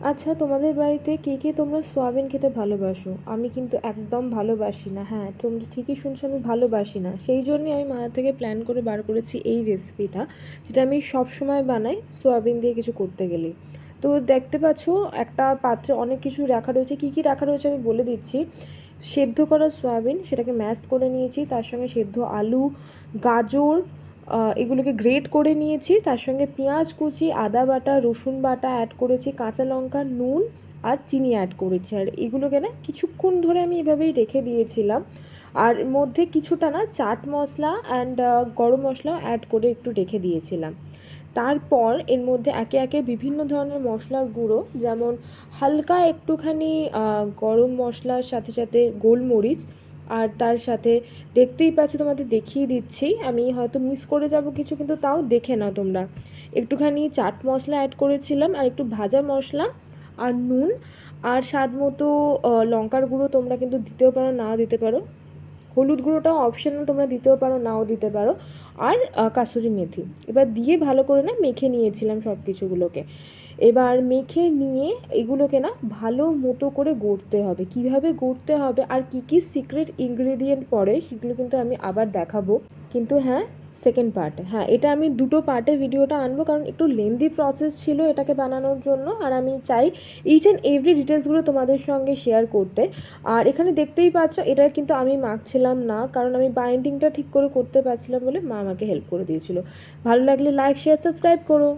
আচ্ছা, তোমাদের বাড়িতে কে কে তোমরা সোয়াবিন খেতে ভালোবাসো? আমি কিন্তু একদম ভালোবাসি না। হ্যাঁ, তোমরা ঠিকই শুনছো, আমি ভালোবাসি না। সেই জন্যই আমি মাথা থেকে প্ল্যান করে বার করেছি এই রেসিপিটা, যেটা আমি সবসময় বানাই সোয়াবিন দিয়ে কিছু করতে গেলেই। তো দেখতে পাচ্ছো একটা পাত্রে অনেক কিছু রাখা রয়েছে। কী কী রাখা রয়েছে আমি বলে দিচ্ছি। সেদ্ধ করা সয়াবিন, সেটাকে ম্যাশ করে নিয়েছি, তার সঙ্গে সেদ্ধ আলু, গাজর, এগুলোকে গ্রেট করে নিয়েছি, তার সঙ্গে পেঁয়াজ কুচি, আদা বাটা, রসুন বাটা অ্যাড করেছি, কাঁচা লঙ্কা, নুন আর চিনি অ্যাড করেছি। আর এগুলোকে না কিছুক্ষণ ধরে আমি এভাবেই রেখে দিয়েছিলাম। আর এর মধ্যে কিছুটা না চাট মশলা অ্যান্ড গরম মশলাও অ্যাড করে একটু রেখে দিয়েছিলাম। তারপর এর মধ্যে একে একে বিভিন্ন ধরনের মশলার গুঁড়ো, যেমন হালকা একটুখানি গরম মশলার সাথে সাথে গোলমরিচ, আর তার সাথে দেখতেই পাচ্ছ, তোমাদের দেখিয়ে দিচ্ছি, আমি হয়তো মিস করে যাব কিছু, কিন্তু তাও দেখে নাও তোমরা। একটুখানি চাট মশলা অ্যাড করেছিলাম, আর একটু ভাজা মশলা, আর নুন, আর স্বাদ মতো লঙ্কার গুঁড়ো তোমরা কিন্তু দিতেও পারো, নাও দিতে পারো। হলুদ গুঁড়োটাও অপশনাল, তোমরা দিতেও পারো, নাও দিতে পারো। আর কাসুরি মেথি এবার দিয়ে ভালো করে না মেখে নিয়েছিলাম সব কিছুগুলোকে। এবার মেখে নিয়ে এগুলোকে না ভালো মতো করে গড়তে হবে। কিভাবে গড়তে হবে আর কী কী সিক্রেট ইনগ্রেডিয়েন্ট পড়ে সেগুলো কিন্তু আমি আবার দেখাবো। কিন্তু হ্যাঁ, সেকেন্ড পার্টে, হ্যাঁ, এটা আমি দুটো পার্টে ভিডিওটা আনবো, কারণ একটু লেন্দি প্রসেস ছিল এটাকে বানানোর জন্য, আর আমি চাই ইচ অ্যান্ড এভরি ডিটেলসগুলো তোমাদের সঙ্গে শেয়ার করতে। আর এখানে দেখতেই পাচ্ছ, এটা কিন্তু আমি মাখছিলাম না, কারণ আমি বাইন্ডিংটা ঠিক করে করতে পারছিলাম বলে মা আমাকে হেল্প করে দিয়েছিল। ভালো লাগলে লাইক, শেয়ার, সাবস্ক্রাইব করো।